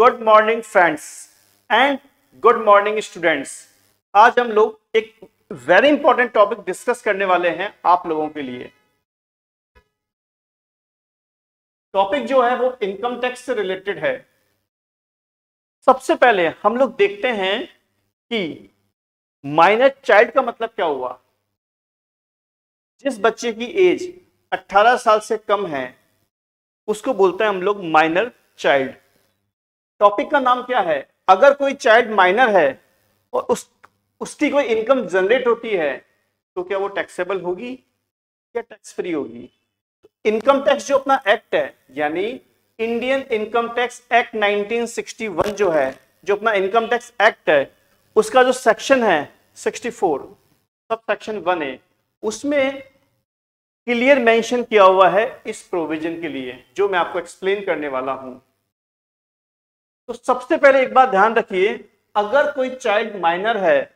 Good morning friends and good morning students. आज हम लोग एक वेरी इंपॉर्टेंट टॉपिक डिस्कस करने वाले हैं आप लोगों के लिए। टॉपिक जो है वो इनकम टैक्स से रिलेटेड है। सबसे पहले हम लोग देखते हैं कि माइनर चाइल्ड का मतलब क्या हुआ। जिस बच्चे की एज 18 साल से कम है उसको बोलते हैं हम लोग माइनर चाइल्ड। टॉपिक का नाम क्या है? अगर कोई चाइल्ड माइनर है और उसकी कोई इनकम जनरेट होती है तो क्या वो टैक्सेबल होगी या टैक्स फ्री होगी? इनकम टैक्स जो अपना एक्ट है यानी इंडियन इनकम टैक्स एक्ट 1961 जो है, जो अपना इनकम टैक्स एक्ट है, उसका जो सेक्शन है 64 सब सेक्शन 1 है, उसमें क्लियर मेंशन किया हुआ है इस प्रोविजन के लिए जो मैं आपको एक्सप्लेन करने वाला हूं। तो सबसे पहले एक बात ध्यान रखिए, अगर कोई चाइल्ड माइनर है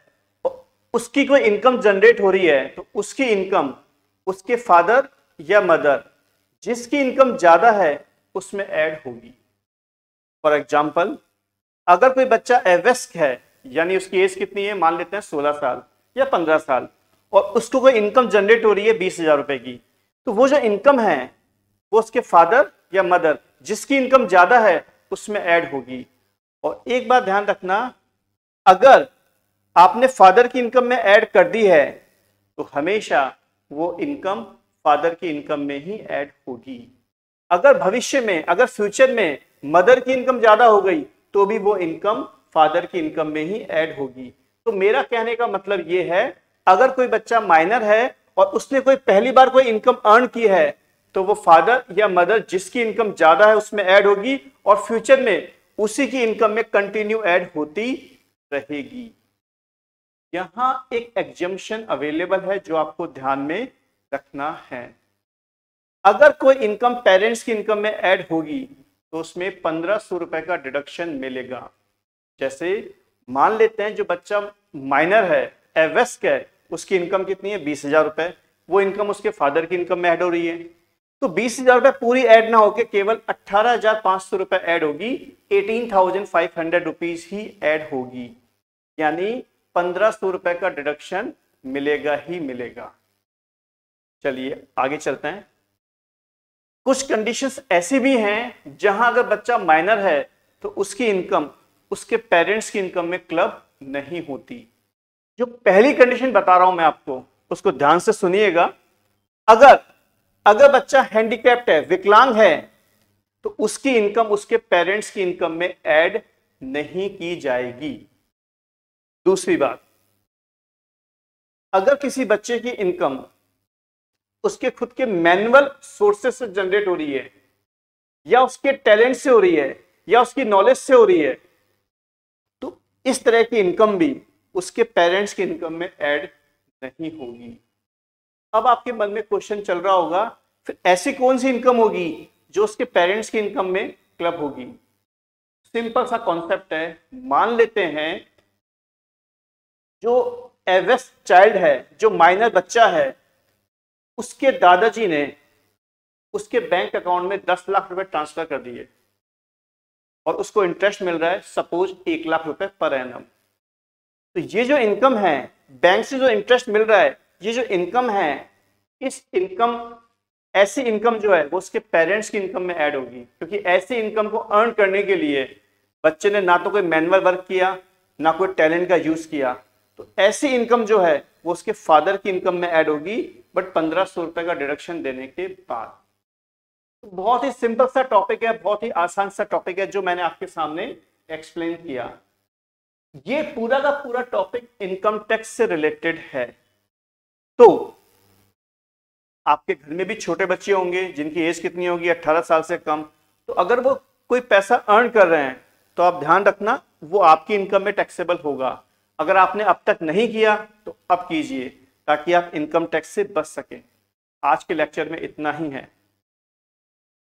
उसकी कोई इनकम जनरेट हो रही है तो उसकी इनकम उसके फादर या मदर जिसकी इनकम ज्यादा है उसमें ऐड होगी। फॉर एग्जाम्पल, अगर कोई बच्चा एवेस्क है यानी उसकी एज कितनी है, मान लेते हैं 16 साल या 15 साल, और उसको कोई इनकम जनरेट हो रही है 20,000 रुपए की, तो वो जो इनकम है वो उसके फादर या मदर जिसकी इनकम ज्यादा है उसमें ऐड होगी। और एक बात ध्यान रखना, अगर आपने फादर की इनकम में ऐड कर दी है तो हमेशा वो इनकम फादर की इनकम में ही ऐड होगी। अगर भविष्य में, अगर फ्यूचर में मदर की इनकम ज्यादा हो गई तो भी वो इनकम फादर की इनकम में ही ऐड होगी। तो मेरा कहने का मतलब ये है, अगर कोई बच्चा माइनर है और उसने कोई पहली बार कोई इनकम अर्न की है तो वो फादर या मदर जिसकी इनकम ज्यादा है उसमें ऐड होगी और फ्यूचर में उसी की इनकम में कंटिन्यू ऐड होती रहेगी। यहां एक एग्जम्पशन अवेलेबल है जो आपको ध्यान में रखना है। अगर कोई इनकम पेरेंट्स की इनकम में ऐड होगी तो उसमें 1500 रुपए का डिडक्शन मिलेगा। जैसे मान लेते हैं जो बच्चा माइनर है, एवेस्क है, उसकी इनकम कितनी है 20,000 रुपए, वो इनकम उसके फादर की इनकम में ऐड हो रही है, तो 20,000 रुपए पूरी ऐड ना होकर केवल 18,500 रुपए ऐड होगी, 18,500 रुपीज ही ऐड होगी, यानी 1500 रुपए का डिडक्शन मिलेगा ही मिलेगा। चलिए आगे चलते हैं। कुछ कंडीशंस ऐसी भी हैं जहां अगर बच्चा माइनर है तो उसकी इनकम उसके पेरेंट्स की इनकम में क्लब नहीं होती। जो पहली कंडीशन बता रहा हूं मैं आपको उसको ध्यान से सुनिएगा। अगर बच्चा हैंडीकैप्ड है, विकलांग है, तो उसकी इनकम उसके पेरेंट्स की इनकम में ऐड नहीं की जाएगी। दूसरी बात, अगर किसी बच्चे की इनकम उसके खुद के मैनुअल सोर्सेस से जनरेट हो रही है या उसके टैलेंट से हो रही है या उसकी नॉलेज से हो रही है तो इस तरह की इनकम भी उसके पेरेंट्स की इनकम में ऐड नहीं होगी। अब आपके मन में क्वेश्चन चल रहा होगा, फिर ऐसी कौन सी इनकम होगी जो उसके पेरेंट्स की इनकम में क्लब होगी? सिंपल सा कॉन्सेप्ट है। मान लेते हैं जो एवेस्क चाइल्ड है, जो माइनर बच्चा है, उसके दादाजी ने उसके बैंक अकाउंट में 10 लाख रुपए ट्रांसफर कर दिए और उसको इंटरेस्ट मिल रहा है सपोज 1 लाख रुपए पर एनम। तो ये जो इनकम है, बैंक से जो इंटरेस्ट मिल रहा है, ये जो इनकम है, इस इनकम, ऐसी इनकम जो है वो उसके पेरेंट्स की इनकम में ऐड होगी, क्योंकि ऐसी इनकम को अर्न करने के लिए बच्चे ने ना तो कोई मैनुअल वर्क किया ना कोई टैलेंट का यूज किया, तो ऐसी इनकम जो है वो उसके फादर की इनकम में ऐड होगी, बट 1500 रुपए का डिडक्शन देने के बाद। तो बहुत ही सिंपल सा टॉपिक है, बहुत ही आसान सा टॉपिक है जो मैंने आपके सामने एक्सप्लेन किया। ये पूरा का पूरा टॉपिक इनकम टैक्स से रिलेटेड है। तो आपके घर में भी छोटे बच्चे होंगे जिनकी एज कितनी होगी 18 साल से कम, तो अगर वो कोई पैसा अर्न कर रहे हैं तो आप ध्यान रखना वो आपकी इनकम में टैक्सेबल होगा। अगर आपने अब तक नहीं किया तो अब कीजिए ताकि आप इनकम टैक्स से बच सकें। आज के लेक्चर में इतना ही है।